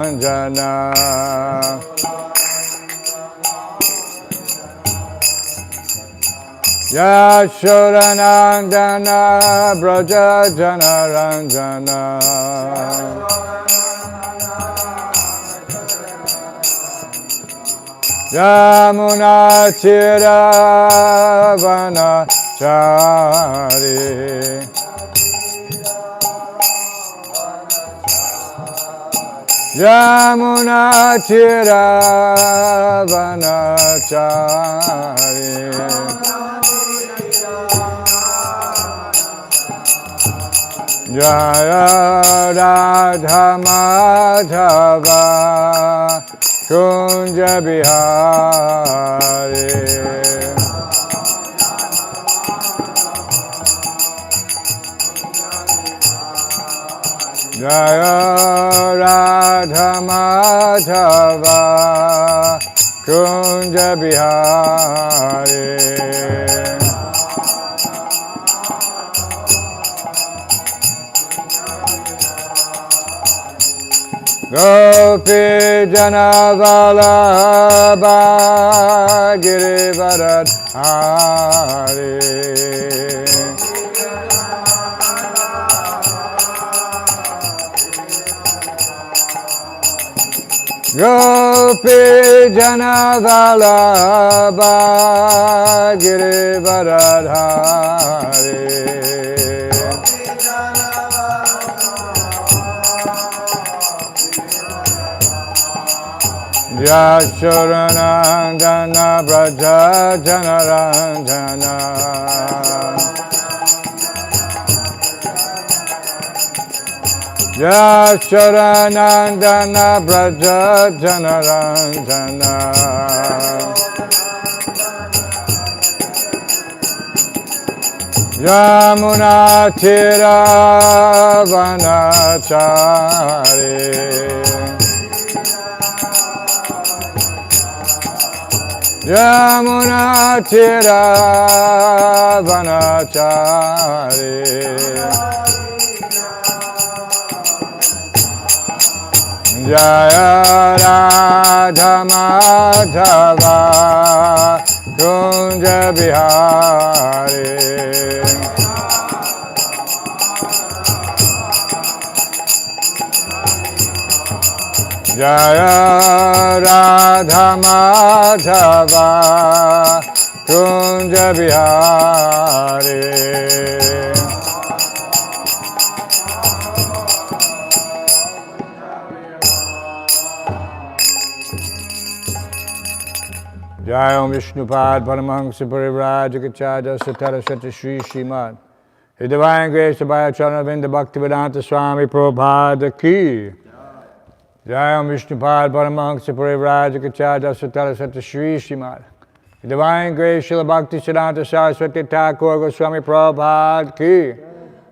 Jana Yashodanandana Braja Jana Ranjana Yamuna Chiravana Chari Yamuna Chiravana Chari Jaya Radha Madhava Kunja Bihari Jaya Radha Madhava Kunja Bihari Gopi Jana Vallabha Girivardhari Gopi Jana Vallabha Girivardhari Yashodanandana Braja Jana Ranjana Yashodanandana Braja Jana Ranjana Yamuna Chiravana Chari Yamuna Chiravana Chari Jaya Radha Madhava Kunja Bihari Jaya Radha Madhava Kunja Bihari Jai Om Vishnupad Paramahamsa Parivrajagacharya Satara Sata Shri Srimad His Divine Grace of Bhayacharanavinda Bhaktivedanta Swami Prabhupada Ki Jai Om Vishnupad Paramahamsa Parivrajagacharya Satara Sata Shri Srimad His Divine Grace Srila Bhakti Siddhanta Saraswati Thakur Goswami Prabhupada Ki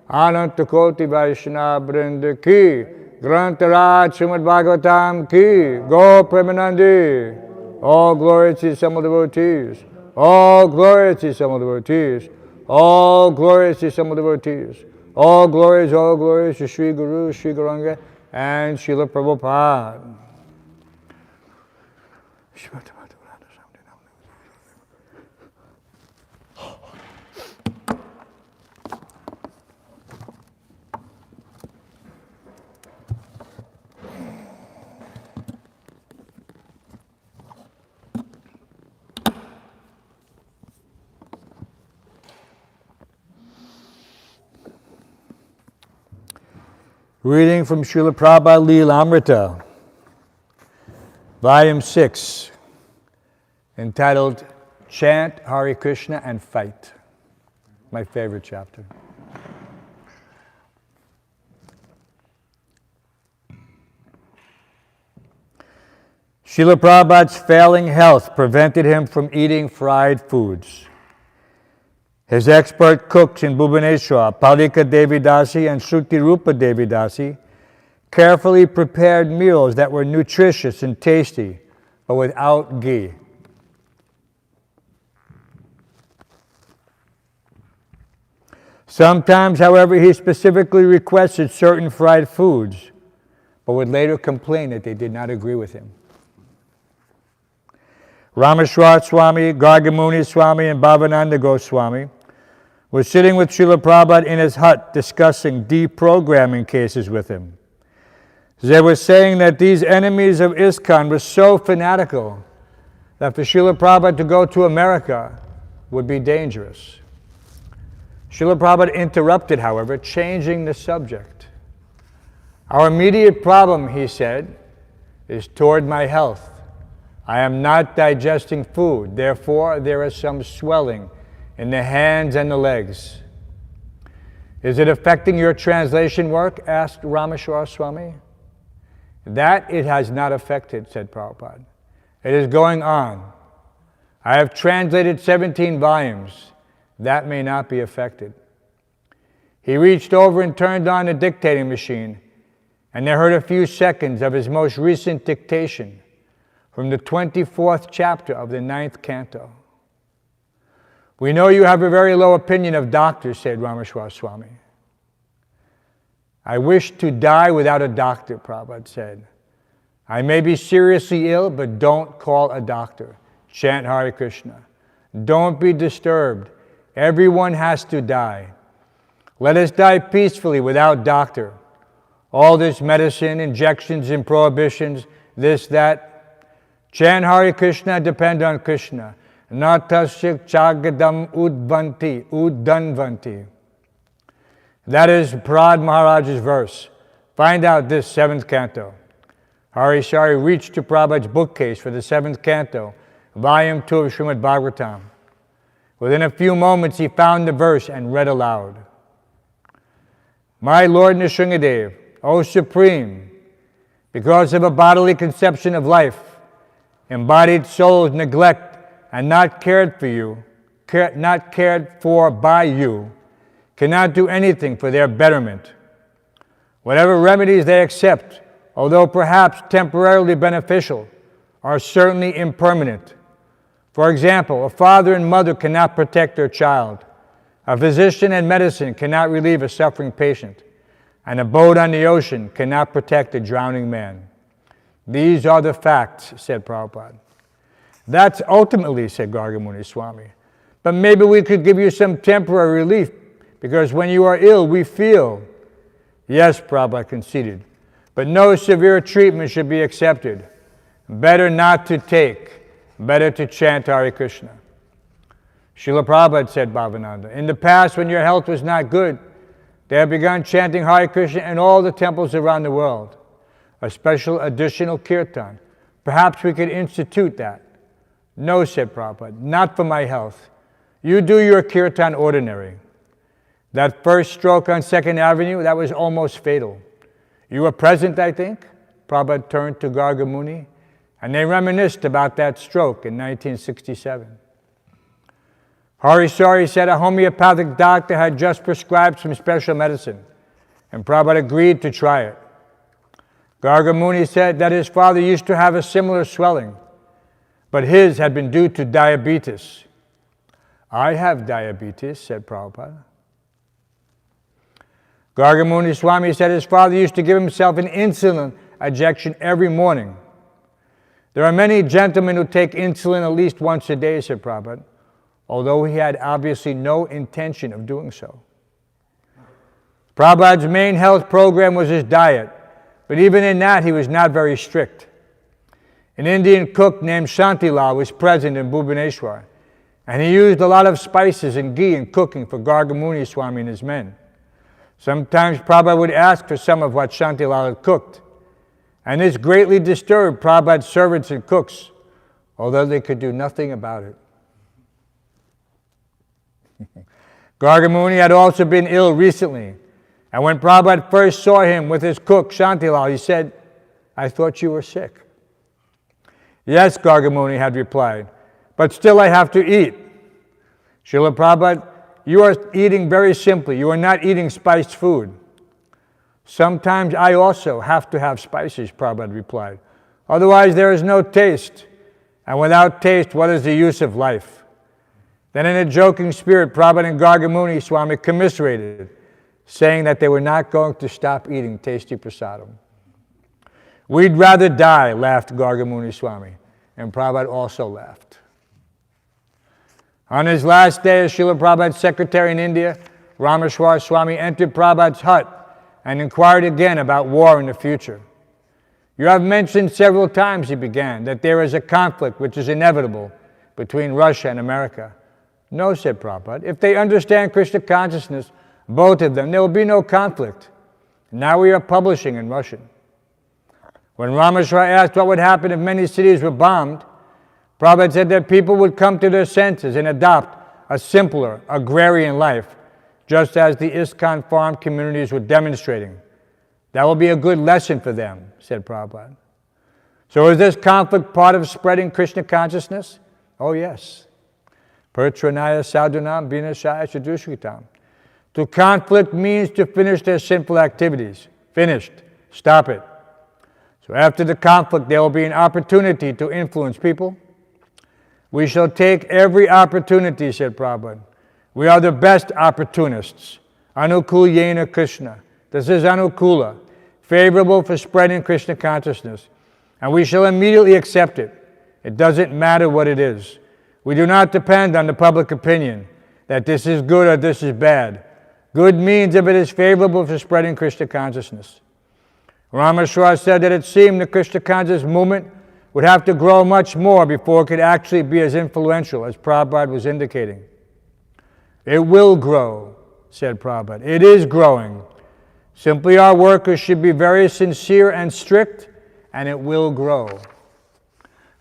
Ananta Koti Vaishnava Vrinda Ki Grantaraj Srimad Bhagavatam Ki Go Premanandi All glory to some devotees. All glory to some devotees. All glory to some devotees. All glories to Sri Guru, Sri Gauranga, and Srila Prabhupada. Reading from Srila Prabhupada Leelamrita, Volume 6, entitled Chant Hare Krishna and Fight. My favorite chapter. Srila Prabhupada's failing health prevented him from eating fried foods. His expert cooks in Bhubaneswar, Palika Devi Dasi and Shruti Rupa Devi Dasi, carefully prepared meals that were nutritious and tasty, but without ghee. Sometimes, however, he specifically requested certain fried foods, but would later complain that they did not agree with him. Rameshwar Swami, Gargamuni Swami, and Bhavananda Goswami were sitting with Srila Prabhupada in his hut discussing deprogramming cases with him. They were saying that these enemies of ISKCON were so fanatical that for Srila Prabhupada to go to America would be dangerous. Srila Prabhupada interrupted, however, changing the subject. Our immediate problem, he said, is toward my health. I am not digesting food, therefore there is some swelling in the hands and the legs. Is it affecting your translation work? Asked Rameshwar Swami. That it has not affected, said Prabhupada. It is going on. I have translated 17 volumes. That may not be affected. He reached over and turned on the dictating machine, and they heard a few seconds of his most recent dictation from the 24th chapter of the 9th canto. We know you have a very low opinion of doctors, said Rameshwar Swami. I wish to die without a doctor, Prabhupada said. I may be seriously ill, but don't call a doctor. Chant Hare Krishna. Don't be disturbed. Everyone has to die. Let us die peacefully without doctor. All this medicine, injections and prohibitions, this, that. Chant Hare Krishna, depend on Krishna. Natasya chagadam uddanvanti. That is Prad Maharaj's verse. Find out this 7th canto. Hari Shari reached to Prabhupada's bookcase for the 7th canto, volume 2 of Srimad Bhagavatam. Within a few moments he found the verse and read aloud. My Lord Nrsingadev, O Supreme, because of a bodily conception of life, embodied souls neglect and not cared for by you, cannot do anything for their betterment. Whatever remedies they accept, although perhaps temporarily beneficial, are certainly impermanent. For example, a father and mother cannot protect their child. A physician and medicine cannot relieve a suffering patient. And a boat on the ocean cannot protect a drowning man. These are the facts, said Prabhupada. That's ultimately, said Gargamuni Swami. But maybe we could give you some temporary relief, because when you are ill, we feel. Yes, Prabhupada conceded, but no severe treatment should be accepted. Better not to take, better to chant Hare Krishna. Srila Prabhupada, said Bhavananda, in the past when your health was not good, they have begun chanting Hare Krishna in all the temples around the world. A special additional kirtan. Perhaps we could institute that. No, said Prabhupada, not for my health. You do your kirtan ordinary. That first stroke on 2nd Avenue, that was almost fatal. You were present, I think? Prabhupada turned to Gargamuni, and they reminisced about that stroke in 1967. Harisari said a homeopathic doctor had just prescribed some special medicine, and Prabhupada agreed to try it. Gargamuni said that his father used to have a similar swelling, but his had been due to diabetes. I have diabetes, said Prabhupada. Gargamuni Swami said his father used to give himself an insulin injection every morning. There are many gentlemen who take insulin at least once a day, said Prabhupada, although he had obviously no intention of doing so. Prabhupada's main health program was his diet, but even in that he was not very strict. An Indian cook named Shantilal was present in Bhubaneswar, and he used a lot of spices and ghee in cooking for Gargamuni Swami and his men. Sometimes Prabhupada would ask for some of what Shantilal had cooked, and this greatly disturbed Prabhupada's servants and cooks, although they could do nothing about it. Gargamuni had also been ill recently, and when Prabhupada first saw him with his cook Shantilal, he said, I thought you were sick. Yes, Gargamuni had replied, but still I have to eat. Srila Prabhupada, you are eating very simply. You are not eating spiced food. Sometimes I also have to have spices, Prabhupada replied. Otherwise there is no taste. And without taste, what is the use of life? Then in a joking spirit, Prabhupada and Gargamuni Swami commiserated, saying that they were not going to stop eating tasty prasadam. We'd rather die, laughed Gargamuni Swami. And Prabhupada also laughed. On his last day as Srila Prabhupada's secretary in India, Rameshwar Swami entered Prabhupada's hut and inquired again about war in the future. You have mentioned several times, he began, that there is a conflict which is inevitable between Russia and America. No, said Prabhupada. If they understand Krishna consciousness, both of them, there will be no conflict. Now we are publishing in Russian. When Rameshwar asked what would happen if many cities were bombed, Prabhupada said that people would come to their senses and adopt a simpler, agrarian life, just as the ISKCON farm communities were demonstrating. That will be a good lesson for them, said Prabhupada. So is this conflict part of spreading Krishna consciousness? Oh yes. Pratranaya sadhunam vinashaya sadushritam. To conflict means to finish their sinful activities. Finished. Stop it. So after the conflict, there will be an opportunity to influence people. We shall take every opportunity, said Prabhupada. We are the best opportunists. Anukulyena Krishna. This is Anukula, favorable for spreading Krishna consciousness. And we shall immediately accept it. It doesn't matter what it is. We do not depend on the public opinion that this is good or this is bad. Good means if it is favorable for spreading Krishna consciousness. Rameshwar said that it seemed the Krishna conscious movement would have to grow much more before it could actually be as influential as Prabhupada was indicating. It will grow, said Prabhupada. It is growing. Simply our workers should be very sincere and strict, and it will grow.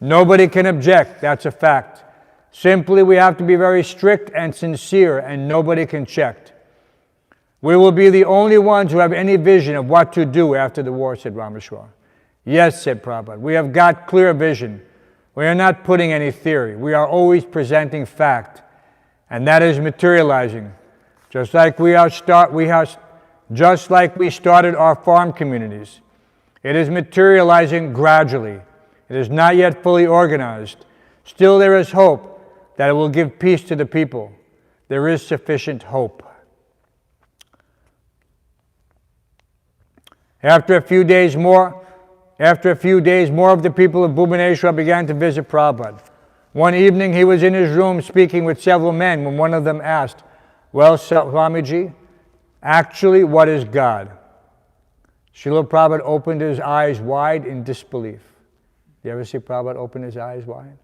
Nobody can object, that's a fact. Simply we have to be very strict and sincere, and nobody can check. We will be the only ones who have any vision of what to do after the war, said Rameshwar. Yes, said Prabhupada, we have got clear vision. We are not putting any theory. We are always presenting fact, and that is materializing. Just like we started our farm communities. It is materializing gradually. It is not yet fully organized. Still there is hope that it will give peace to the people. There is sufficient hope. After a few days more of the people of Bhubaneswar began to visit Prabhupada. One evening he was in his room speaking with several men when one of them asked, well, Swamiji, actually what is God? Srila Prabhupada opened his eyes wide in disbelief. You ever see Prabhupada open his eyes wide?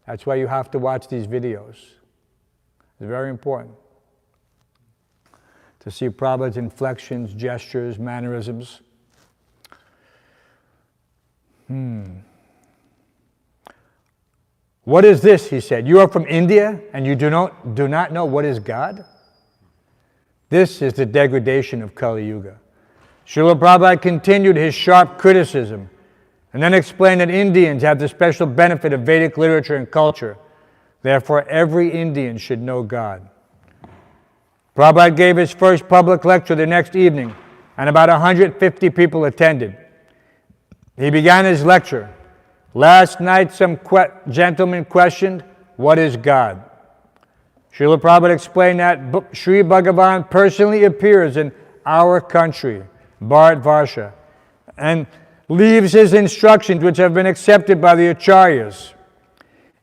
That's why you have to watch these videos. It's very important to see Prabhupada's inflections, gestures, mannerisms. What is this, he said. You are from India and you do not know what is God? This is the degradation of Kali Yuga. Srila Prabhupada continued his sharp criticism and then explained that Indians have the special benefit of Vedic literature and culture. Therefore, every Indian should know God. Prabhupada gave his first public lecture the next evening, and about 150 people attended. He began his lecture. Last night, some gentleman questioned, what is God? Srila Prabhupada explained that Sri Bhagavan personally appears in our country, Bharatvarsha, and leaves his instructions which have been accepted by the Acharyas.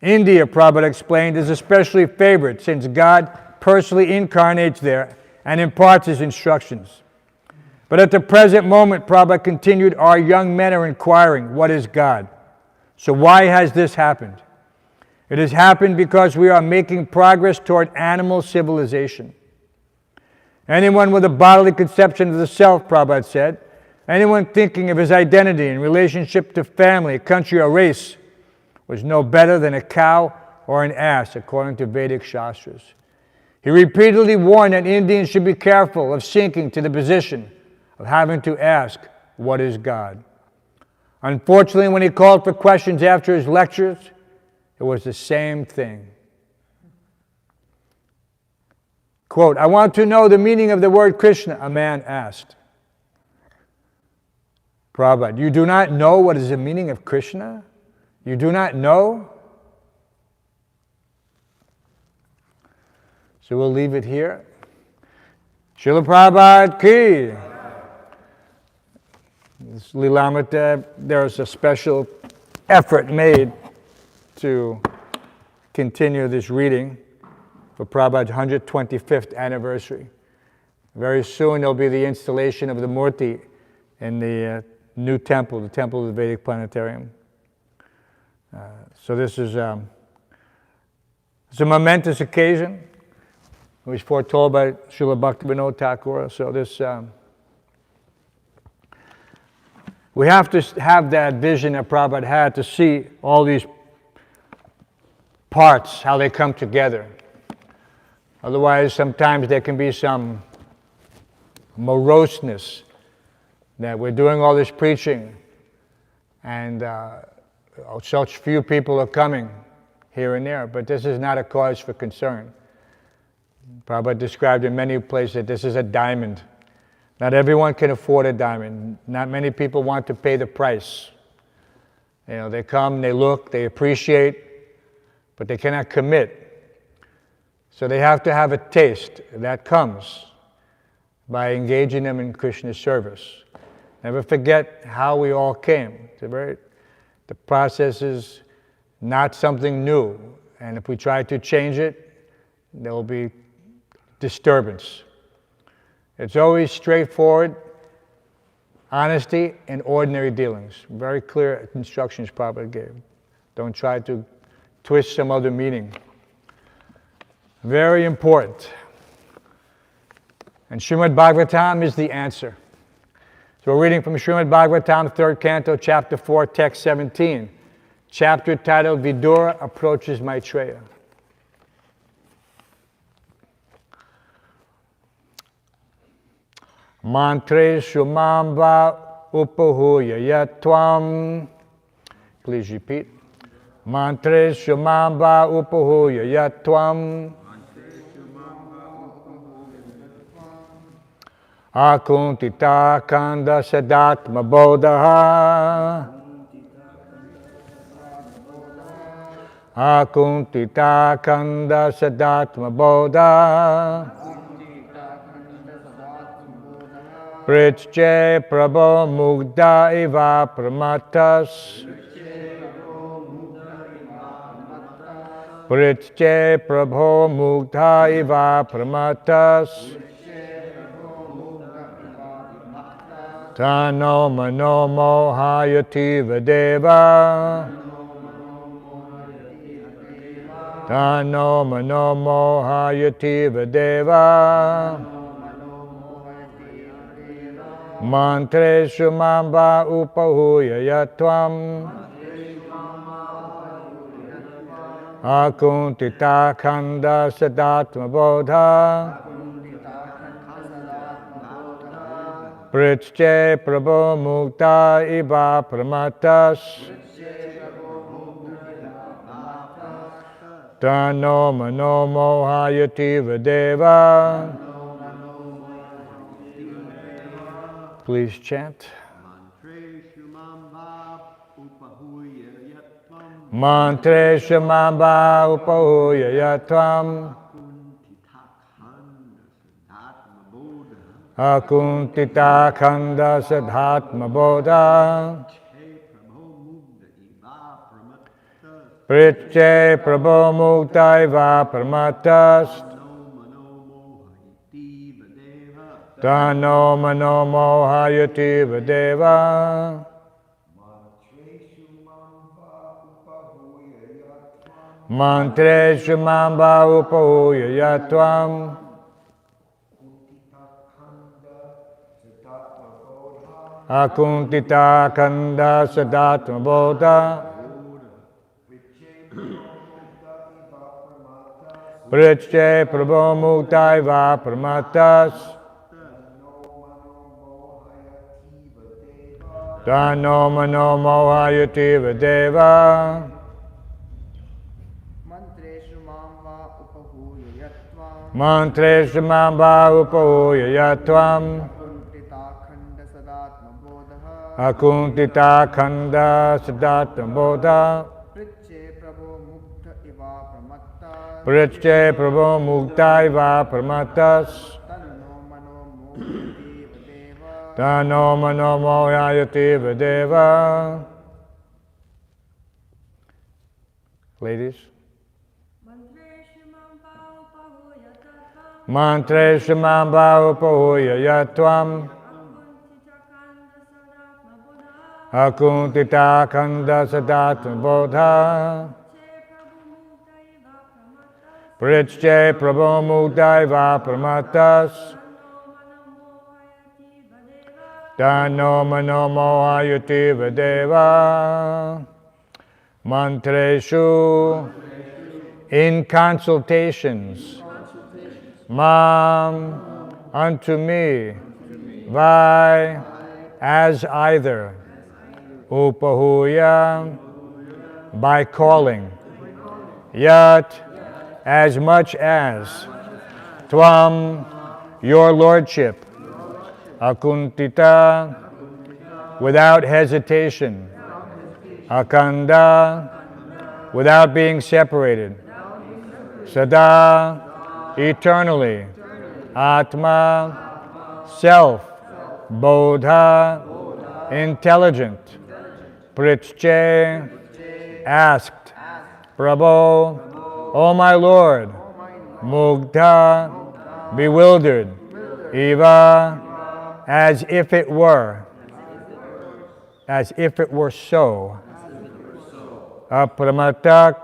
India, Prabhupada explained, is especially favored since God personally incarnates there and imparts his instructions. But at the present moment, Prabhupada continued, our young men are inquiring, what is God? So why has this happened? It has happened because we are making progress toward animal civilization. Anyone with a bodily conception of the self, Prabhupada said, anyone thinking of his identity in relationship to family, country, or race, was no better than a cow or an ass, according to Vedic Shastras. He repeatedly warned that Indians should be careful of sinking to the position of having to ask, what is God? Unfortunately, when he called for questions after his lectures, it was the same thing. Quote, I want to know the meaning of the word Krishna, a man asked. Prabhupada, you do not know what is the meaning of Krishna? You do not know? So we'll leave it here. Srila Prabhupada ki. This Lilamrita, there's a special effort made to continue this reading for Prabhupada's 125th anniversary. Very soon there'll be the installation of the Murti in the new temple, the Temple of the Vedic Planetarium. So this is it's a momentous occasion. It was foretold by Srila Bhaktivinoda Thakur. So this, we have to have that vision that Prabhupada had to see all these parts, how they come together. Otherwise, sometimes there can be some moroseness that we're doing all this preaching and such few people are coming here and there, but this is not a cause for concern. Prabhupada described in many places that this is a diamond. Not everyone can afford a diamond. Not many people want to pay the price. You know, they come, they look, they appreciate, but they cannot commit. So they have to have a taste. That comes by engaging them in Krishna's service. Never forget how we all came. The process is not something new, and if we try to change it, there will be disturbance. It's always straightforward, honesty, and ordinary dealings. Very clear instructions Prabhupada gave. Don't try to twist some other meaning. Very important. And Srimad Bhagavatam is the answer. So we're reading from Srimad Bhagavatam, 3rd Canto, Chapter 4, Text 17. Chapter titled Vidura Approaches Maitreya. Mantre Shumamba Upahuya Yatvam. Please repeat. Mantre Shumamba Upahuya Yatvam. Akuntita Kanda Sadatma Bodha. Akuntita Kanda Sadatma Bodha. Prithje Prabhu Mugda Iva Pramatas. Prithje Prabhu Mugda Iva Pramatas. Tano Mano Mohayati Vadeva. Tano Mano Mohayati Vadeva. Mantre Shumamba Upahuya Yatvam. Akuntita Kanda Sadatma Bodha. Prithje Prabhu Mukta Iva Pramatas. Tano Mano Mohayati Vadeva. Please chant. Mantre Shumamba Upahuya Yatvam. Akuntita Kanda Sadhatma Bodha. Prithje Prabhu Mukta Iva Pramatas. Tano Mano Mohayati Vadeva. Mantre Shumamba Upahuya Yatvam. Akuntita Kanda Sadatma Bodha. Prithje Prabhu Mukta Iva Pramatas. Tano Mano Mohayati Vadeva. Mantre Shumamba Upahuya Yatvam. Akuntita Kanda Sadatma Bodha. Prithje Prabhu Mukta Iva Pramatas. Tano mano mohyayati vadeva. Ladies. Mantre Shimamba Upahuya Yatvam Akuntita Kanda Sadatma Bodha Prichche Prabhu Mudaiva Pramatas Dano Mano Mohayati Vadeva Mantreshu in consultations Mam unto me Vai as either Upahuya by calling Yat as much as Tvam your lordship Akuntita without hesitation Akanda without being separated Sada eternally Atma self Bodha intelligent Prichche asked Prabhu O my Lord Mugdha bewildered Eva as if it were so Apramatak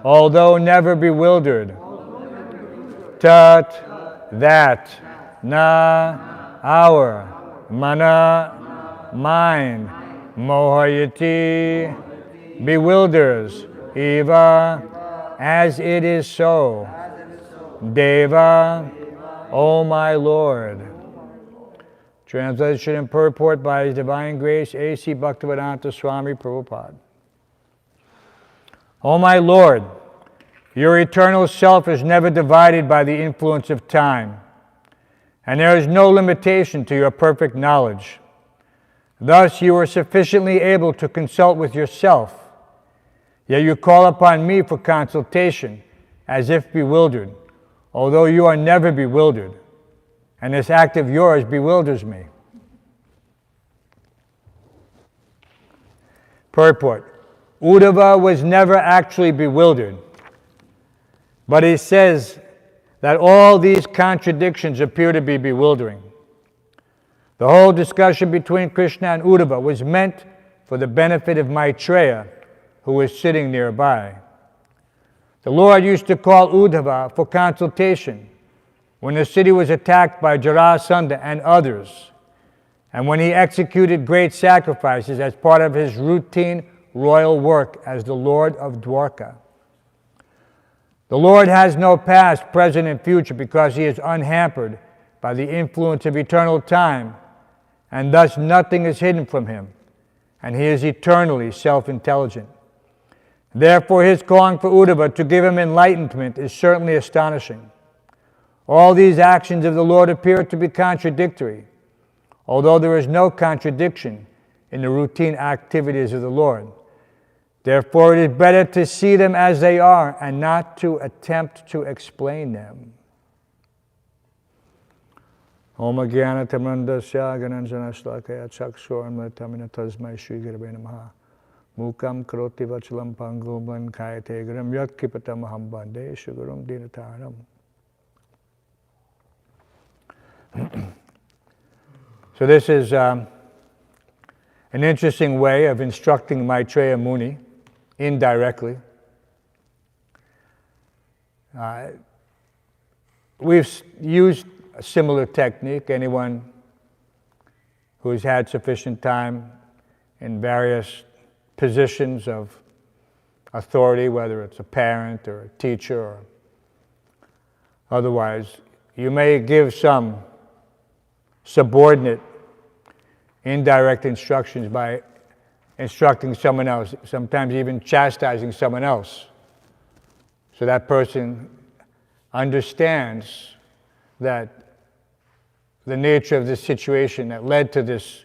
although never bewildered Tat that Na our Mana mind Mohayati bewilders Eva as it is so Deva O my Lord. Translation and purport by His Divine Grace A.C. Bhaktivedanta Swami Prabhupada. O my Lord, your eternal self is never divided by the influence of time, and there is no limitation to your perfect knowledge. Thus you are sufficiently able to consult with yourself, yet you call upon me for consultation as if bewildered, although you are never bewildered, and this act of yours bewilders me. Purport. Uddhava was never actually bewildered, but he says that all these contradictions appear to be bewildering. The whole discussion between Krishna and Uddhava was meant for the benefit of Maitreya, who was sitting nearby. The Lord used to call Uddhava for consultation when the city was attacked by Jarasandha and others, and when he executed great sacrifices as part of his routine royal work as the Lord of Dwarka. The Lord has no past, present, and future because he is unhampered by the influence of eternal time, and thus nothing is hidden from him, and he is eternally self-intelligent. Therefore, his calling for Uddhava to give him enlightenment is certainly astonishing. All these actions of the Lord appear to be contradictory, although there is no contradiction in the routine activities of the Lord. Therefore, it is better to see them as they are and not to attempt to explain them. Om Jnana Tamandasya Gananjana Shlakaya Chakshur Tamina Tasmai Shri Gurave Namaha Mukam Karoti Vachalam Pangum Kayate Gurum Yat Kipatam Aham Bande Shugurum Dinataram. So this is an interesting way of instructing Maitreya Muni indirectly. We've used a similar technique. Anyone who's had sufficient time in various positions of authority, whether it's a parent or a teacher or otherwise, you may give some subordinate indirect instructions by instructing someone else, sometimes even chastising someone else. So that person understands that the nature of this situation that led to this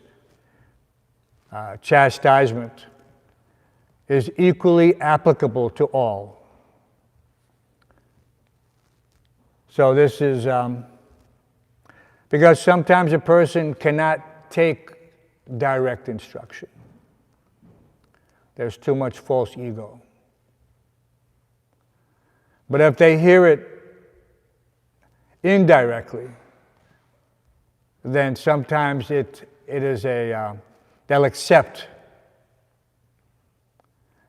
chastisement is equally applicable to all. So this is Because sometimes a person cannot take direct instruction. There's too much false ego. But if they hear it indirectly, then sometimes it is they'll accept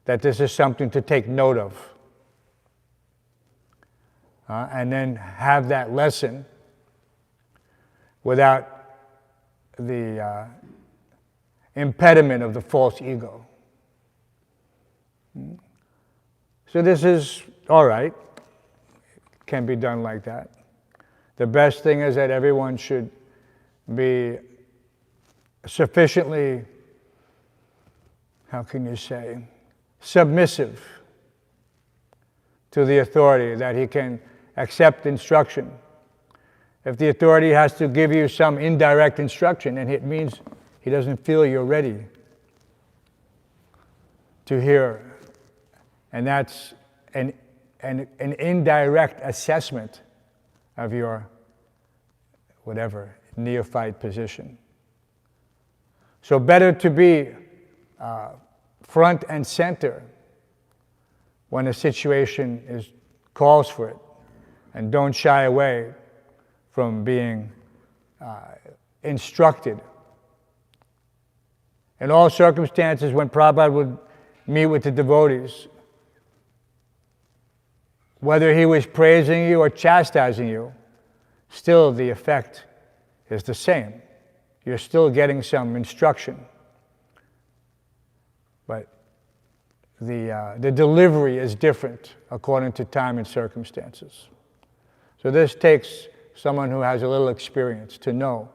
that this is something to take note of. And then have that lesson without the impediment of the false ego. So this is all right. It can be done like that. The best thing is that everyone should be sufficiently, how can you say, submissive to the authority, that he can accept instruction. If the authority has to give you some indirect instruction, then it means he doesn't feel you're ready to hear. And that's an indirect assessment of your, whatever, neophyte position. So better to be front and center when a situation calls for it, and don't shy away from being instructed. In all circumstances, when Prabhupada would meet with the devotees, whether he was praising you or chastising you, still the effect is the same. You're still getting some instruction. But the delivery is different according to time and circumstances. So this takes someone who has a little experience to know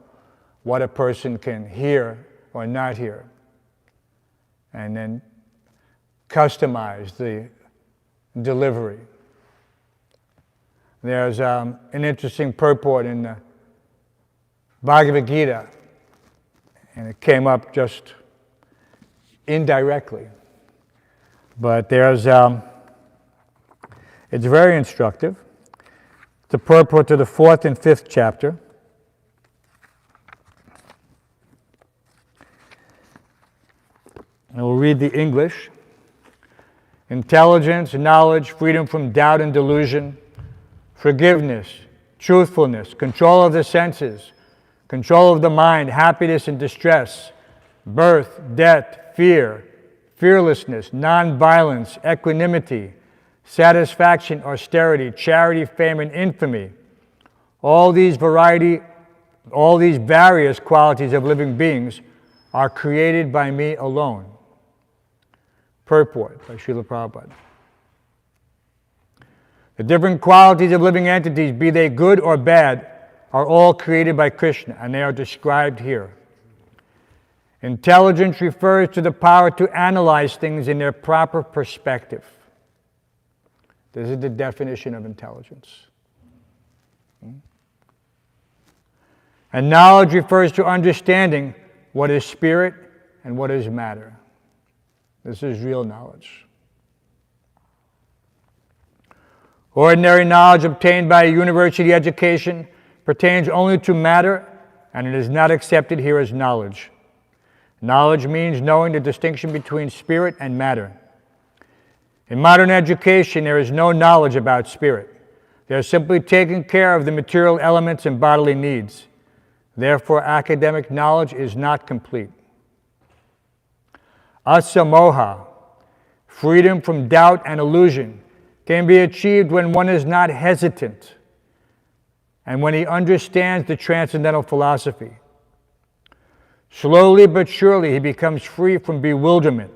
what a person can hear or not hear, and then customize the delivery. There's an interesting purport in the Bhagavad Gita, and it came up just indirectly. But there's, it's very instructive. The purport to the 4th and 5th chapter. And we'll read the English. Intelligence, knowledge, freedom from doubt and delusion, forgiveness, truthfulness, control of the senses, control of the mind, happiness and distress, birth, death, fear, fearlessness, non-violence, equanimity, satisfaction, austerity, charity, fame, and infamy. All these various qualities of living beings are created by me alone. Purport by Srila Prabhupada. The different qualities of living entities, be they good or bad, are all created by Krishna, and they are described here. Intelligence refers to the power to analyze things in their proper perspective. This is the definition of intelligence. And knowledge refers to understanding what is spirit and what is matter. This is real knowledge. Ordinary knowledge obtained by a university education pertains only to matter, and it is not accepted here as knowledge. Knowledge means knowing the distinction between spirit and matter. In modern education, there is no knowledge about spirit. They are simply taking care of the material elements and bodily needs. Therefore, academic knowledge is not complete. Asamoha, freedom from doubt and illusion, can be achieved when one is not hesitant and when he understands the transcendental philosophy. Slowly but surely he becomes free from bewilderment.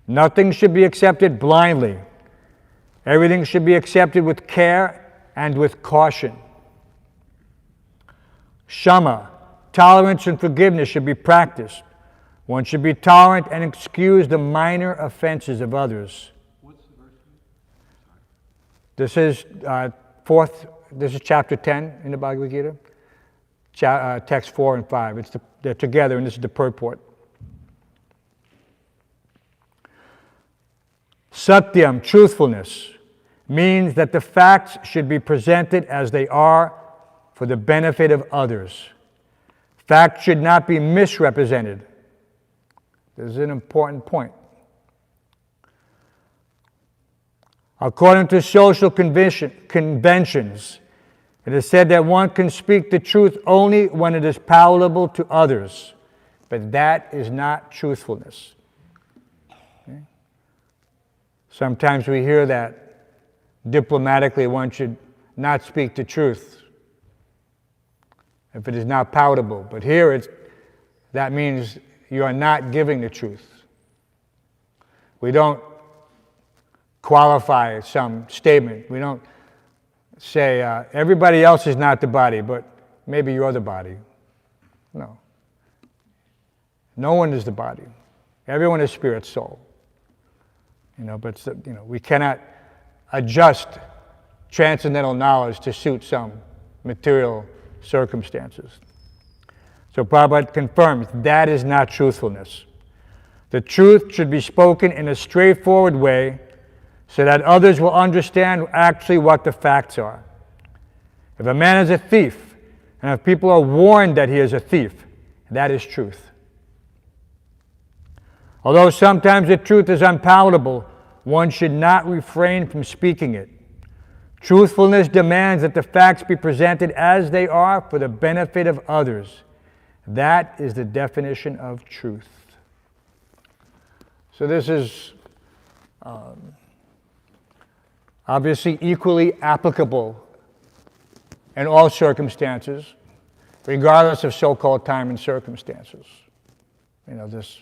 Nothing should be accepted blindly. Everything should be accepted with care and with caution. Shama, tolerance and forgiveness should be practiced. One should be tolerant and excuse the minor offenses of others. What's the verse? This is chapter 10 in the Bhagavad Gita. Text 4 and 5. They're together, and this is the purport. Satyam, truthfulness, means that the facts should be presented as they are for the benefit of others. Facts should not be misrepresented. This is an important point. According to social conventions, it is said that one can speak the truth only when it is palatable to others, but that is not truthfulness. Okay? Sometimes we hear that diplomatically one should not speak the truth if it is not palatable, but here that means you are not giving the truth. We don't qualify some statement. We don't say, everybody else is not the body, but maybe you're the body. No. No one is the body. Everyone is spirit, soul. But we cannot adjust transcendental knowledge to suit some material circumstances. So Prabhupada confirms that is not truthfulness. The truth should be spoken in a straightforward way so that others will understand actually what the facts are. If a man is a thief, and if people are warned that he is a thief, that is truth. Although sometimes the truth is unpalatable, one should not refrain from speaking it. Truthfulness demands that the facts be presented as they are for the benefit of others. That is the definition of truth. So this is obviously equally applicable in all circumstances, regardless of so-called time and circumstances. This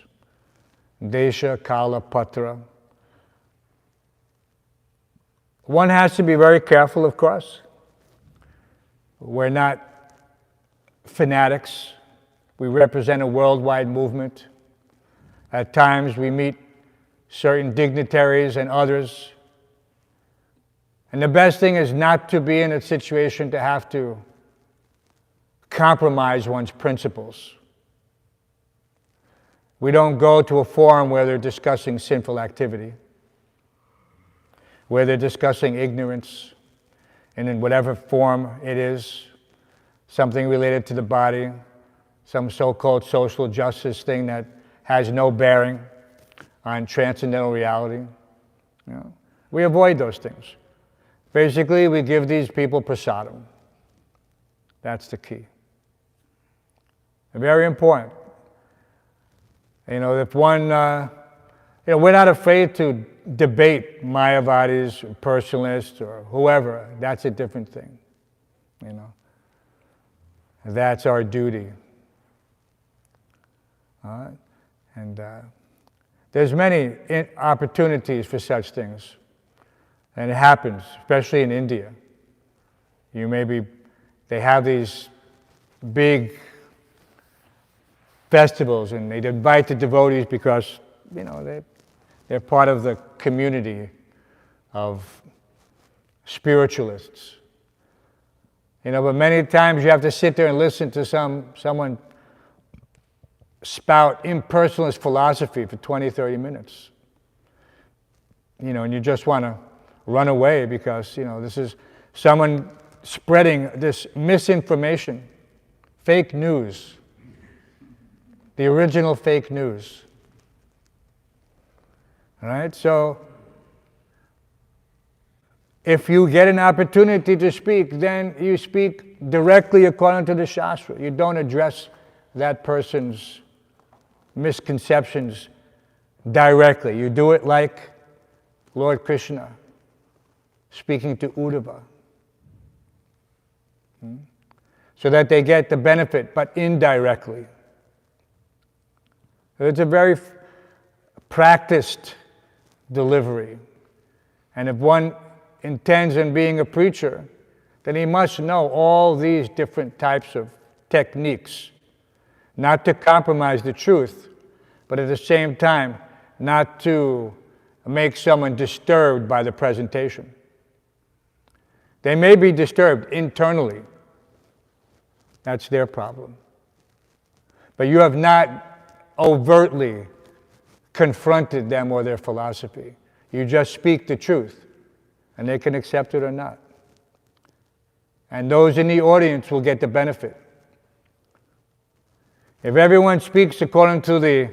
Desha, Kala, Patra. One has to be very careful, of course. We're not fanatics. We represent a worldwide movement. At times we meet certain dignitaries and others. And the best thing is not to be in a situation to have to compromise one's principles. We don't go to a forum where they're discussing sinful activity, where they're discussing ignorance, and in whatever form it is, something related to the body, some so-called social justice thing that has no bearing on transcendental reality. We avoid those things. Basically, we give these people prasadam. That's the key. Very important. If one, we're not afraid to debate Mayavadis, or personalists, or whoever. That's a different thing. That's our duty. And there's many opportunities for such things. And it happens, especially in India. They have these big festivals, and they invite the devotees because, they're part of the community of spiritualists. But many times you have to sit there and listen to someone spout impersonalist philosophy for 20, 30 minutes. And you just want to run away because, this is someone spreading this misinformation, fake news, the original fake news. All right? So, if you get an opportunity to speak, then you speak directly according to the Shastra. You don't address that person's misconceptions directly. You do it like Lord Krishna speaking to Uddhava. So that they get the benefit, but indirectly. It's a very practiced delivery. And if one intends on being a preacher, then he must know all these different types of techniques, not to compromise the truth, but at the same time, not to make someone disturbed by the presentation. They may be disturbed internally. That's their problem. But you have not overtly confronted them or their philosophy. You just speak the truth, and they can accept it or not. and those in the audience will get the benefit. If everyone speaks according to the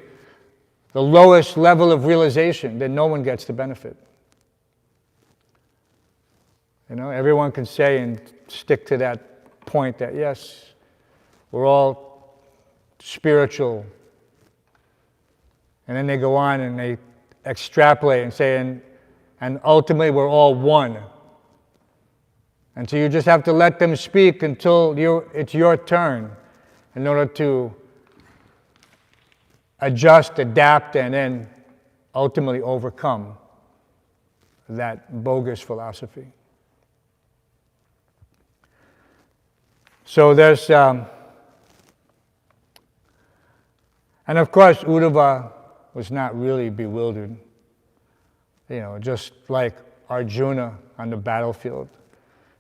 lowest level of realization, then no one gets the benefit. Everyone can say and stick to that point that, yes, we're all spiritual. And then they go on and they extrapolate and say, and ultimately we're all one. And so you just have to let them speak until it's your turn in order to adjust, adapt, and then ultimately overcome that bogus philosophy. So there's, and of course Uddhava was not really bewildered, just like Arjuna on the battlefield.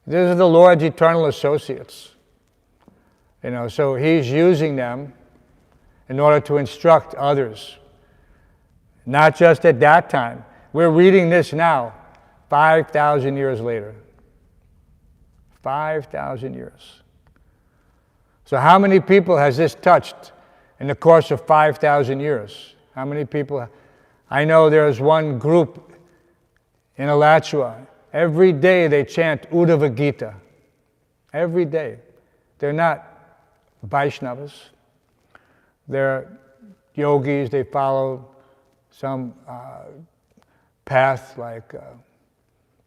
These are the Lord's eternal associates. So he's using them in order to instruct others. Not just at that time. We're reading this now, 5,000 years later. 5,000 years. So how many people has this touched in the course of 5,000 years? How many people? I know there's one group in Alachua. Every day they chant Uddhava Gita. Every day. They're not Vaishnavas. They're yogis. They follow some path like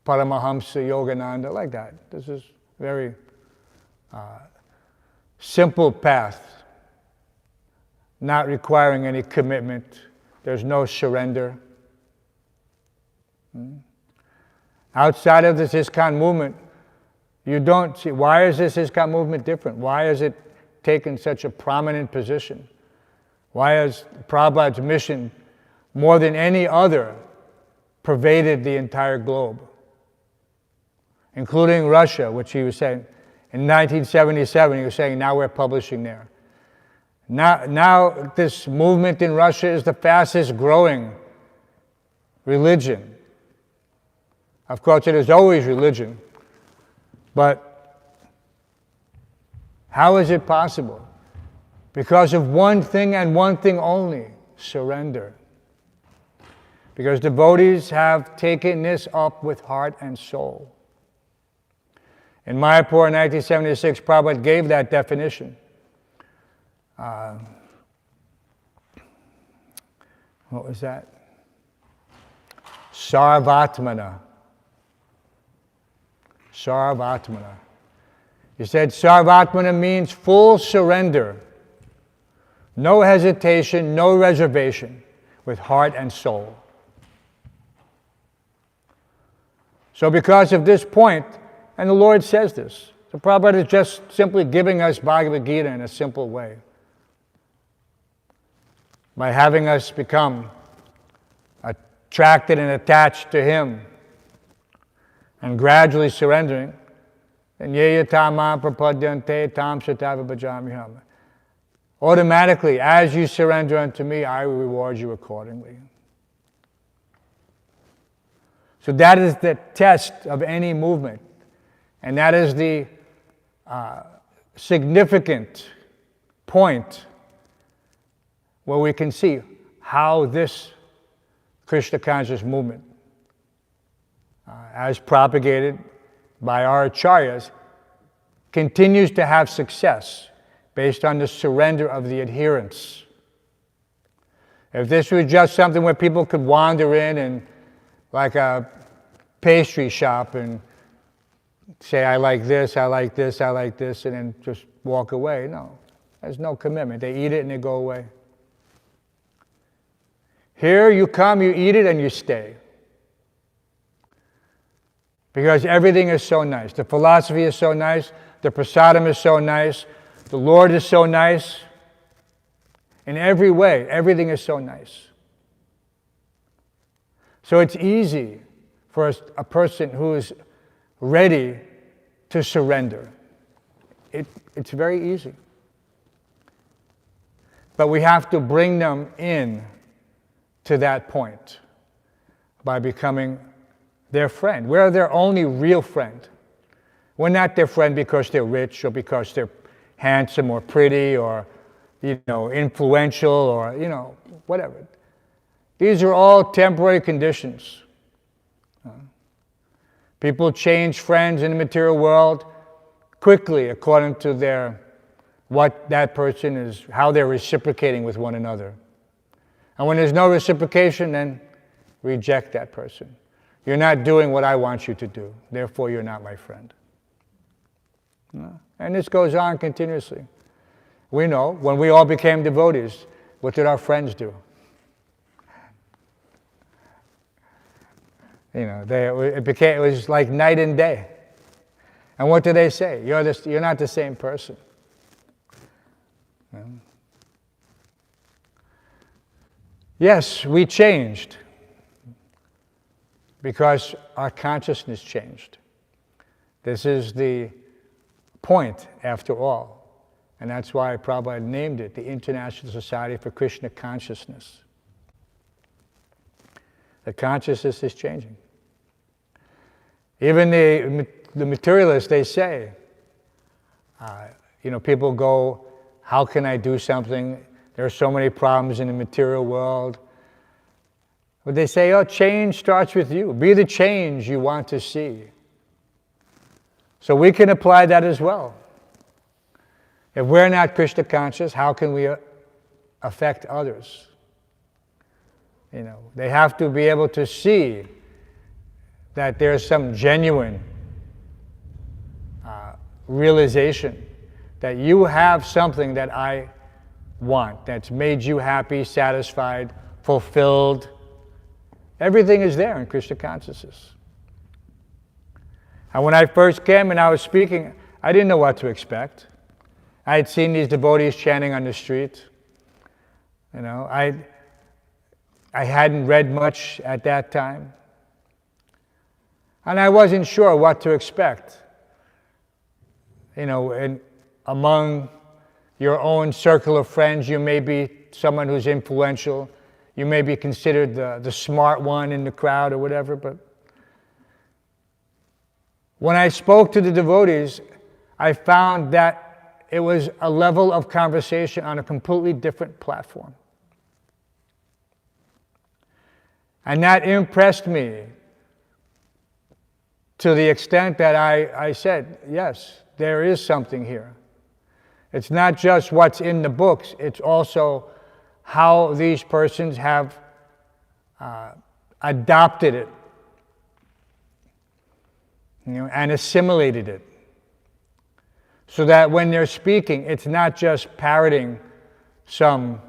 Paramahamsa Yogananda, like that. This is very simple path, not requiring any commitment. There's no surrender. Outside of this ISKCON movement, you don't see, why is this ISKCON movement different? Why has it taken such a prominent position? Why has Prabhupada's mission, more than any other, pervaded the entire globe? Including Russia, which he was saying, in 1977, he was saying, now we're publishing there. Now this movement in Russia is the fastest growing religion. Of course, it is always religion, but how is it possible? Because of one thing and one thing only, surrender. Because devotees have taken this up with heart and soul. In Mayapur in 1976, Prabhupada gave that definition. What was that? Sarvatmana. Sarvatmana. He said Sarvatmana means full surrender. No hesitation, no reservation, with heart and soul. So because of this point, and the Lord says this, so Prabhupada is just simply giving us Bhagavad Gita in a simple way. By having us become attracted and attached to Him, and gradually surrendering, and yeya tamam prapadyante tam satava bhajamiham. Automatically, as you surrender unto me, I will reward you accordingly. So that is the test of any movement. And that is the significant point where we can see how this Krishna conscious movement, as propagated by our acharyas, continues to have success based on the surrender of the adherents. If this was just something where people could wander in and like a pastry shop and say, I like this, I like this, I like this, and then just walk away. No, there's no commitment. They eat it and they go away. Here you come, you eat it, and you stay. Because everything is so nice. The philosophy is so nice. The prasadam is so nice. The Lord is so nice. In every way, everything is so nice. So it's easy for a person who is ready to surrender. It's very easy. But we have to bring them in to that point by becoming their friend. We're their only real friend. We're not their friend because they're rich or because they're handsome or pretty or, influential or, whatever. These are all temporary conditions. People change friends in the material world quickly according to what that person is, how they're reciprocating with one another. And when there's no reciprocation, then reject that person. You're not doing what I want you to do, therefore you're not my friend. And this goes on continuously. We know, when we all became devotees, what did our friends do? It was like night and day. And what do they say? You're not the same person. Yes, we changed because our consciousness changed. This is the point, after all. And that's why Prabhupada named it the International Society for Krishna Consciousness. The consciousness is changing. Even the materialists, they say, people go, how can I do something? There are so many problems in the material world. But they say, change starts with you. Be the change you want to see. So we can apply that as well. If we're not Krishna conscious, how can we affect others? They have to be able to see that there's some genuine realization that you have something that I want, that's made you happy, satisfied, fulfilled. Everything is there in Krishna consciousness. And when I first came and I was speaking, I didn't know what to expect. I had seen these devotees chanting on the street. I hadn't read much at that time. And I wasn't sure what to expect. Among your own circle of friends, you may be someone who's influential. You may be considered the smart one in the crowd or whatever. But when I spoke to the devotees, I found that it was a level of conversation on a completely different platform. And that impressed me to the extent that I said, yes, there is something here. It's not just what's in the books, it's also how these persons have adopted it, and assimilated it. So that when they're speaking, it's not just parroting some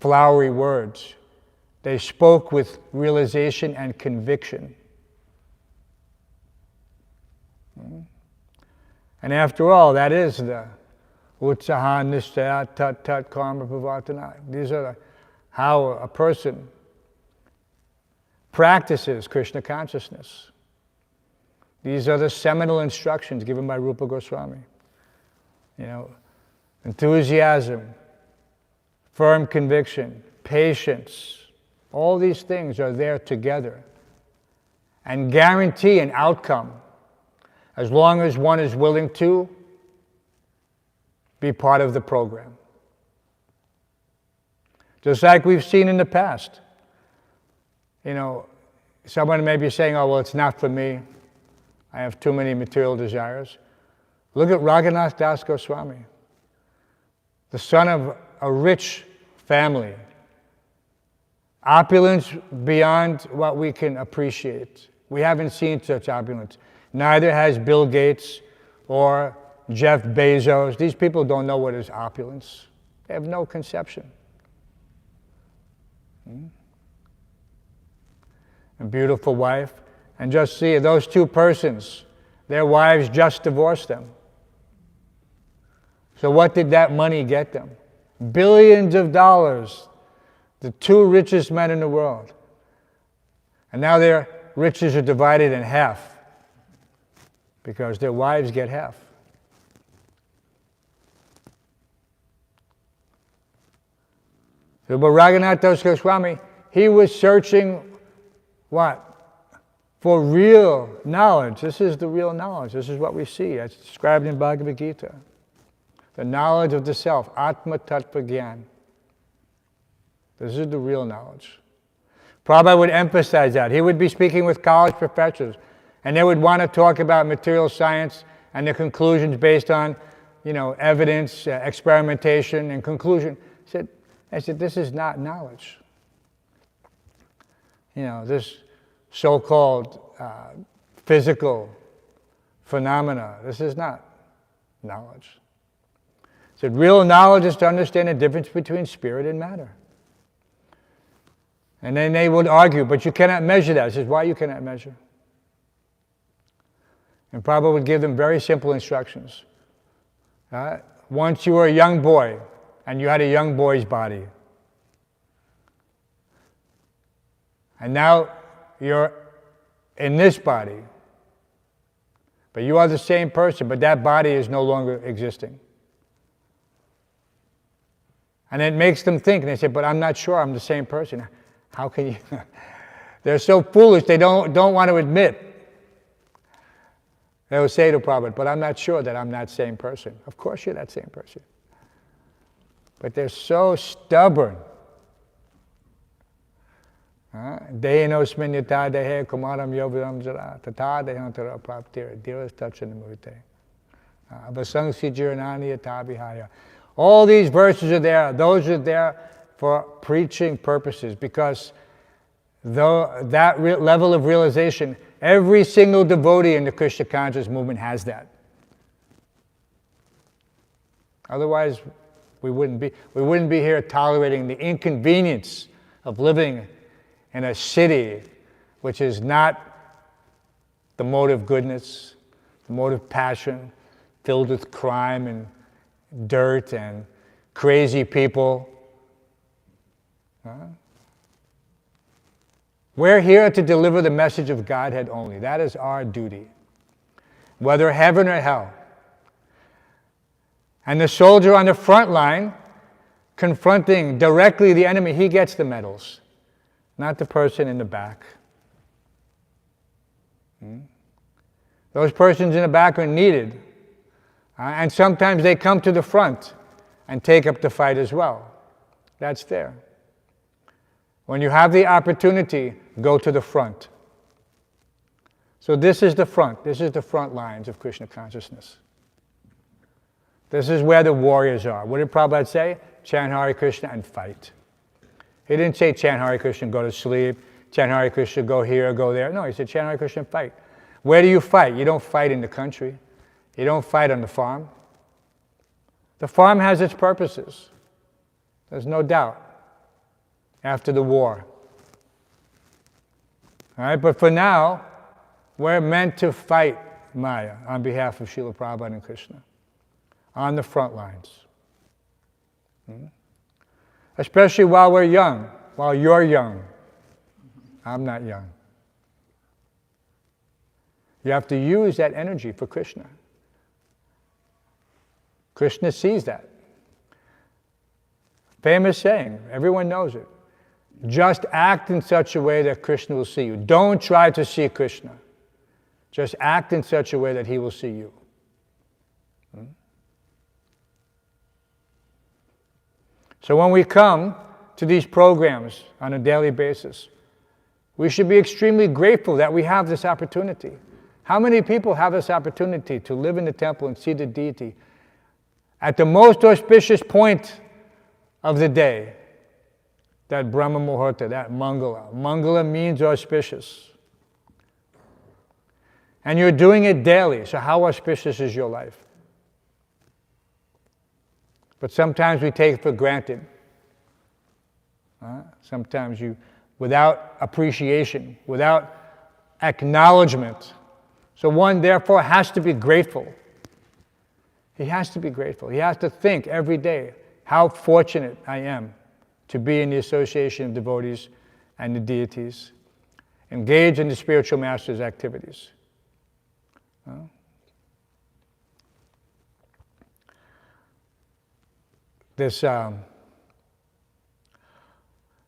flowery words. They spoke with realization and conviction. And after all, that is the utsaha nistaya tat tat karma pavatana. These are how a person practices Krishna consciousness. These are the seminal instructions given by Rupa Goswami. Enthusiasm, firm conviction, patience, all these things are there together and guarantee an outcome as long as one is willing to be part of the program. Just like we've seen in the past. Someone may be saying, it's not for me. I have too many material desires. Look at Raghunath Das Goswami, the son of a rich family. Opulence beyond what we can appreciate. We haven't seen such opulence. Neither has Bill Gates or Jeff Bezos. These people don't know what is opulence. They have no conception. A beautiful wife. And just see, those two persons, their wives just divorced them. So what did that money get them? Billions of dollars. The two richest men in the world. And now their riches are divided in half because their wives get half. So, but Raghunath Das Goswami, he was searching what? for real knowledge. This is the real knowledge. This is what we see. It's described in Bhagavad Gita. The knowledge of the self, Atma Tattva Gyan. This is the real knowledge. Prabhupada would emphasize that. He would be speaking with college professors, and they would want to talk about material science and the conclusions based on, evidence, experimentation, and conclusion. I said, this is not knowledge. This so-called physical phenomena, this is not knowledge. I said, real knowledge is to understand the difference between spirit and matter. And then they would argue, but you cannot measure that. I said, why you cannot measure? And Prabhupada would give them very simple instructions. Once you were a young boy, and you had a young boy's body. And now you're in this body. But you are the same person, but that body is no longer existing. And it makes them think, and they say, but I'm not sure I'm the same person. How can you? They're so foolish, they don't want to admit. They will say to Prabhupada, but I'm not sure that I'm that same person. Of course you're that same person. But they're so stubborn. Dehinosmin yata dehe kumaram yovidam jara tata dehantara praptira dhiras tachanamurte. Abasangsi jiranani yata vihaya. All these verses are there. Those are there for preaching purposes, because that level of realization, every single devotee in the Krishna conscious movement has that. Otherwise, we wouldn't be here tolerating the inconvenience of living in a city which is not the mode of goodness, the mode of passion, filled with crime and dirt and crazy people. We're here to deliver the message of Godhead only. That is our duty, whether heaven or hell. And the soldier on the front line, confronting directly the enemy, he gets the medals, not the person in the back. Those persons in the back are needed. And sometimes they come to the front and take up the fight as well. That's fair. When you have the opportunity, go to the front. So this is the front. This is the front lines of Krishna consciousness. This is where the warriors are. What did Prabhupada say? Chant Hare Krishna and fight. He didn't say chant Hare Krishna and go to sleep, chant Hare Krishna, go here, go there. No, he said chant Hare Krishna and fight. Where do you fight? You don't fight in the country. You don't fight on the farm. The farm has its purposes. There's no doubt. After the war. All right, but for now, we're meant to fight Maya on behalf of Srila Prabhupada and Krishna. On the front lines. Especially while we're young, while you're young. I'm not young. You have to use that energy for Krishna. Krishna sees that. Famous saying, everyone knows it. Just act in such a way that Krishna will see you. Don't try to see Krishna. Just act in such a way that he will see you. So when we come to these programs on a daily basis, we should be extremely grateful that we have this opportunity. How many people have this opportunity to live in the temple and see the deity at the most auspicious point of the day? That Brahma Muhurta, that Mangala. Mangala means auspicious. And you're doing it daily, so how auspicious is your life? But sometimes we take it for granted. Sometimes without appreciation, without acknowledgement. So one, therefore, has to be grateful. He has to be grateful. He has to think every day, how fortunate I am to be in the association of devotees and the deities, engage in the spiritual master's activities.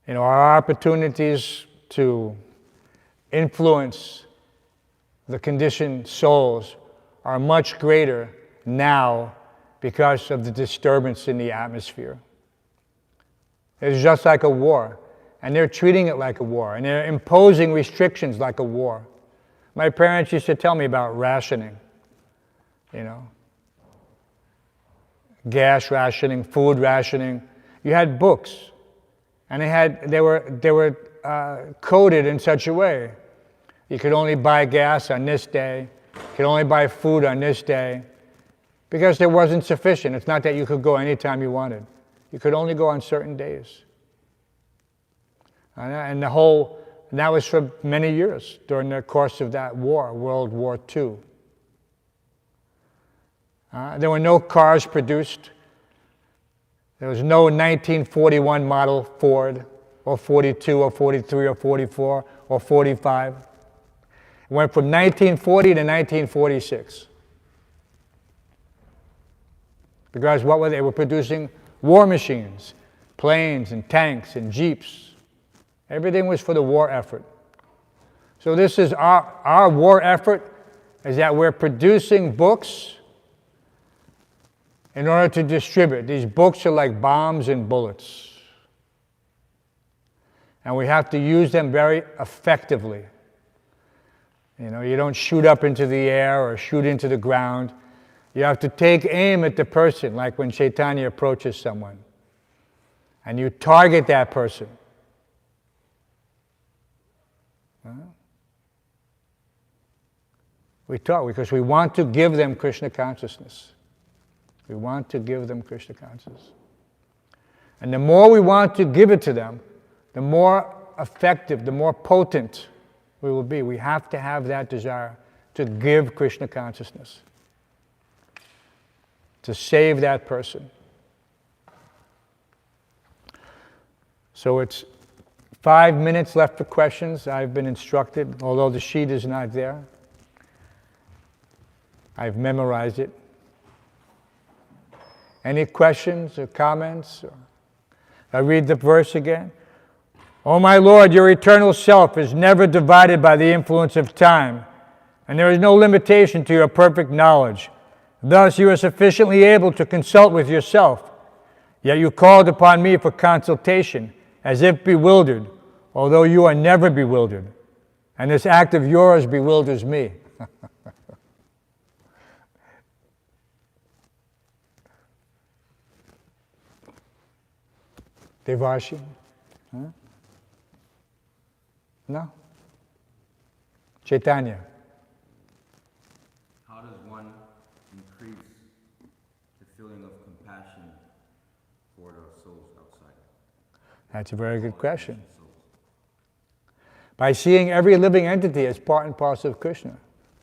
Our opportunities to influence the conditioned souls are much greater now because of the disturbance in the atmosphere. It's just like a war, and they're treating it like a war, and they're imposing restrictions like a war. My parents used to tell me about rationing, gas rationing, food rationing. You had books, and they were coded in such a way. You could only buy gas on this day. You could only buy food on this day, because there wasn't sufficient. It's not that you could go anytime you wanted. You could only go on certain days. And that was for many years during the course of that war, World War II. There were no cars produced. There was no 1941 model Ford, or 42, or 43, or 44, or 45. It went from 1940 to 1946. Because what were they? They were producing war machines, planes and tanks and jeeps. Everything was for the war effort. So this is our war effort, is that we're producing books in order to distribute. These books are like bombs and bullets. And we have to use them very effectively. You don't shoot up into the air or shoot into the ground. You have to take aim at the person, like when Chaitanya approaches someone. And you target that person. We talk because we want to give them Krishna consciousness. We want to give them Krishna consciousness. And the more we want to give it to them, the more effective, the more potent we will be. We have to have that desire to give Krishna consciousness, to save that person. So it's 5 minutes left for questions. I've been instructed, although the sheet is not there. I've memorized it. Any questions or comments? I read the verse again. O my Lord, your eternal self is never divided by the influence of time, and there is no limitation to your perfect knowledge. Thus you are sufficiently able to consult with yourself, yet you called upon me for consultation, as if bewildered, although you are never bewildered, and this act of yours bewilders me. Devarshi? Huh? No? Chaitanya? How does one increase the feeling of compassion for the souls outside? That's a very good question. By seeing every living entity as part and parcel of Krishna.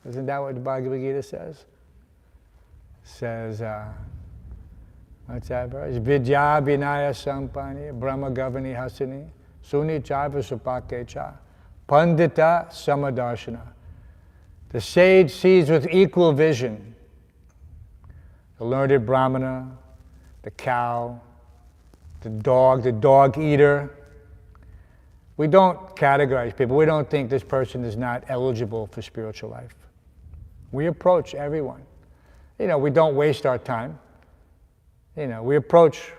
Isn't that what the Bhagavad Gita says? It says, what's that verse? Vidya vinaya sampani brahma gavani hasini suni chaiva supake cha pandita samadarshana. The sage sees with equal vision the learned brahmana, the cow, the dog eater. We don't categorize people. We don't think this person is not eligible for spiritual life. We approach everyone. We don't waste our time. We approach,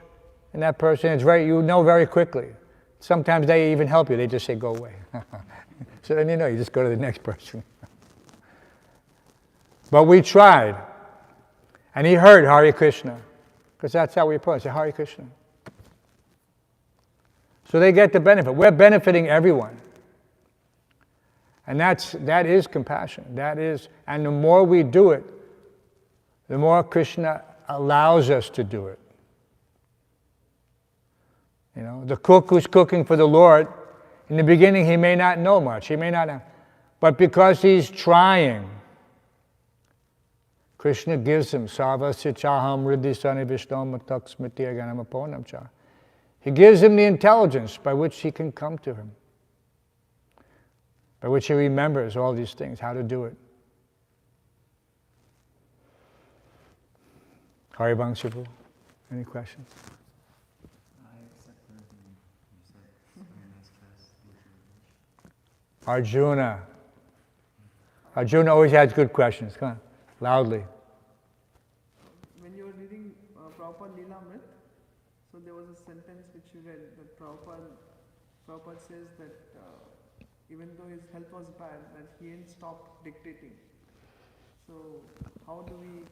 and that person is very quickly. Sometimes they even help you. They just say, go away. So then you just go to the next person. But we tried. And he heard Hare Krishna. Because that's how we approach. Say, Hare Krishna. So they get the benefit. We're benefiting everyone. And that is compassion. And the more we do it, the more Krishna allows us to do it. The cook who's cooking for the Lord, in the beginning he may not know much. He may not know. But because he's trying, Krishna gives him sarvasya chaham riddhi sani vishnom matak smriti aganam aponam cha. He gives him the intelligence by which he can come to him, by which he remembers all these things, how to do it. Haribangsa Prabhu, any questions? I accept everything you said. Very nice class. Arjuna. Arjuna always has good questions. Come on, loudly. When you were reading Prabhupada Leelamrit, so there was a sentence which you read that Prabhupada says that even though his health was bad, that he didn't stop dictating. So how do we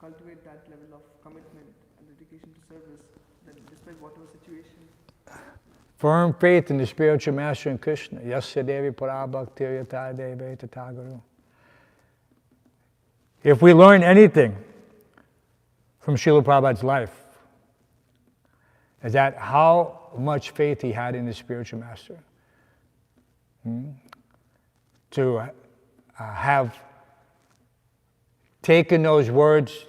cultivate that level of commitment and dedication to service, that despite whatever situation? Firm faith in the spiritual master in Krishna. Yasya devi parabhaktir yata deve tataguru. If we learn anything from Srila Prabhupada's life, is that how much faith he had in his spiritual master. To have taken those words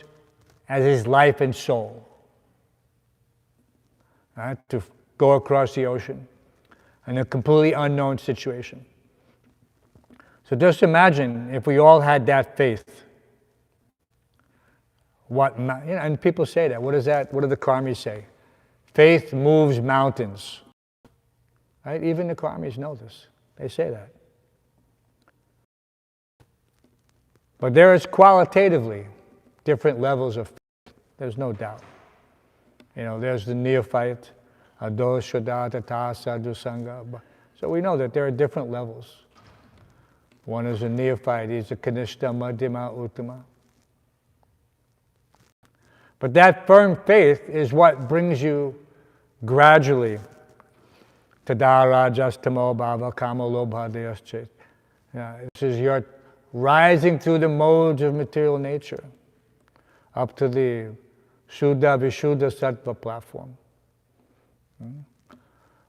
as his life and soul. To go across the ocean in a completely unknown situation. So just imagine if we all had that faith. And people say that. What is that? What do the karmis say? Faith moves mountains. Right? Even the karmis know this. They say that. But there is qualitatively different levels of faith. There's no doubt. There's the neophyte, ado shraddha tata sadhu sangha. So we know that there are different levels. One is a neophyte, he's a kanishta, madhyama, uttama. But that firm faith is what brings you gradually to dharajastamo bhava kama lobha deyaschet. This is your rising through the modes of material nature up to the Shuddha Vishuddha Sattva platform.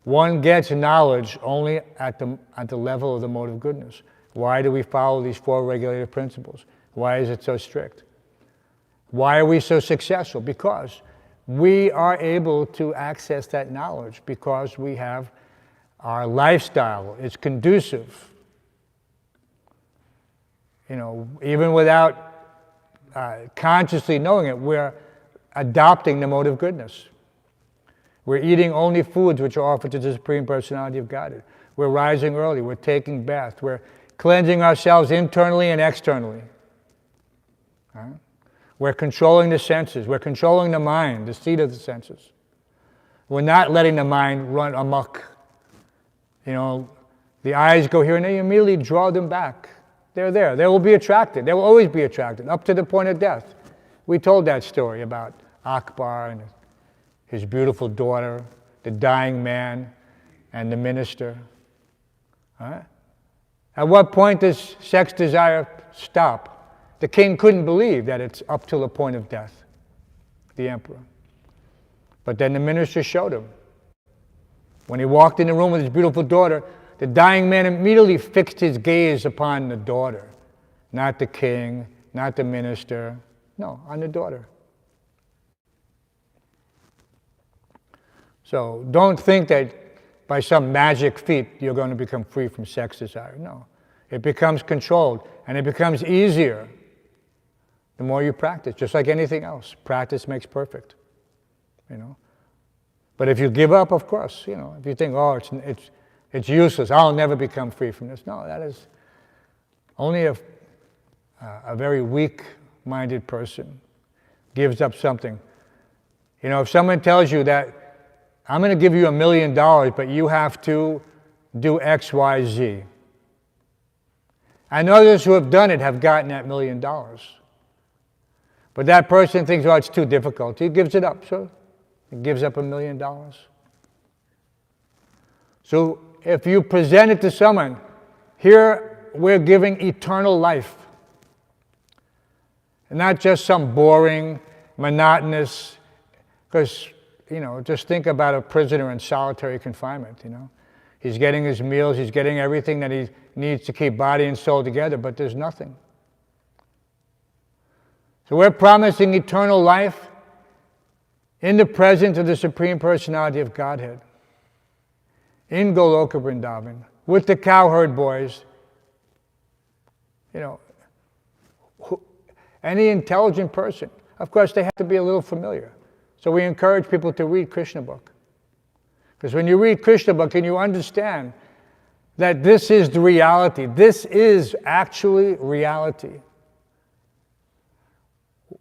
One gets knowledge only at the level of the mode of goodness. Why do we follow these 4 regulative principles? Why is it so strict? Why are we so successful? Because we are able to access that knowledge, because we have our lifestyle. It's conducive. Even without consciously knowing it, we're adopting the mode of goodness. We're eating only foods which are offered to the Supreme Personality of Godhead. We're rising early. We're taking bath. We're cleansing ourselves internally and externally. We're controlling the senses. We're controlling the mind, the seat of the senses. We're not letting the mind run amok. The eyes go here and they immediately draw them back. They're there. They will be attracted. They will always be attracted, up to the point of death. We told that story about Akbar and his beautiful daughter, the dying man, and the minister. At what point does sex desire stop? The king couldn't believe that it's up till the point of death, the emperor. But then the minister showed him. When he walked in the room with his beautiful daughter, the dying man immediately fixed his gaze upon the daughter, not the king, not the minister, no, on the daughter. So don't think that by some magic feat you're going to become free from sex desire. No. It becomes controlled, and it becomes easier the more you practice, just like anything else. Practice makes perfect. But if you give up, of course, if you think, oh, it's useless, I'll never become free from this. No, that is only a very weak-minded person gives up something. If someone tells you that, I'm going to give you $1 million, but you have to do X, Y, Z. And others who have done it have gotten that $1 million. But that person thinks, oh, it's too difficult. He gives it up, so he gives up $1 million. So if you present it to someone, here we're giving eternal life. And not just some boring, monotonous, because, just think about a prisoner in solitary confinement, He's getting his meals, he's getting everything that he needs to keep body and soul together, but there's nothing. So we're promising eternal life in the presence of the Supreme Personality of Godhead, in Goloka Vrindavan, with the cowherd boys. Any intelligent person, of course, they have to be a little familiar. So we encourage people to read Krishna book. Because when you read Krishna book and you understand that this is the reality. This is actually reality.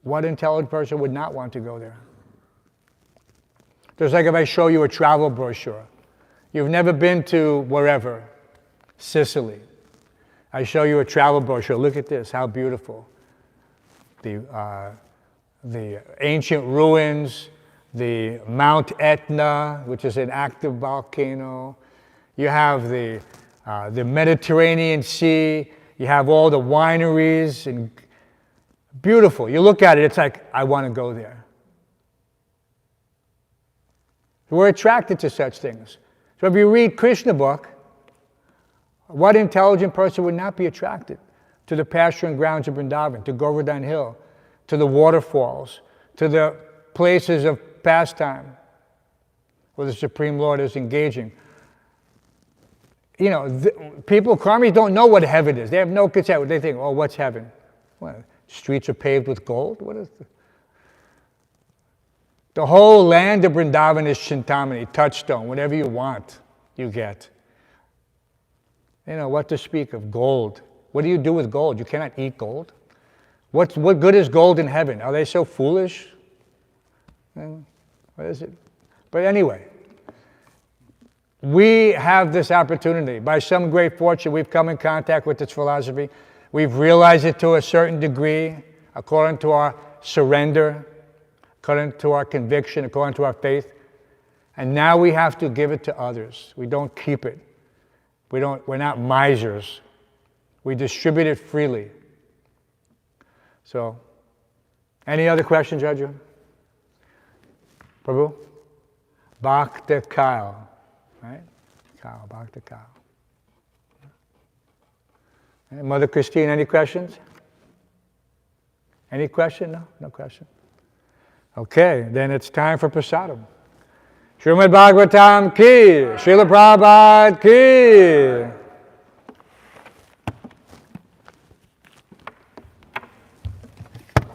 What intelligent person would not want to go there? Just like if I show you a travel brochure. You've never been to wherever, Sicily. I show you a travel brochure. Look at this, how beautiful. The ancient ruins, the Mount Etna, which is an active volcano. You have the Mediterranean Sea. You have all the wineries, and beautiful. You look at it, it's like, I want to go there. We're attracted to such things. So if you read Krishna book, what intelligent person would not be attracted to the pasturing grounds of Vrindavan, to Govardhan Hill, to the waterfalls, to the places of pastime where the Supreme Lord is engaging? You know, people, karmis don't know what heaven is. They have no concept. They think, oh, what's heaven? Well, streets are paved with gold? What is the whole land of Vrindavan is Chintamani, touchstone. Whatever you want, you get. You know, what to speak of gold. What do you do with gold? You cannot eat gold. What good is gold in heaven? Are they so foolish? What is it? But anyway, we have this opportunity. By some great fortune, we've come in contact with this philosophy. We've realized it to a certain degree, according to our surrender, according to our conviction, according to our faith. And now we have to give it to others. We don't keep it. We're not misers. We distribute it freely. So, any other questions, Arjun? Prabhu? Bhakta Kyle, right? Kyle, Bhakta Kyle. And Mother Christine, any questions? Any question? No? No question. Okay, then it's time for prasadam. Srimad Bhagavatam ki, Srila Prabhupada ki.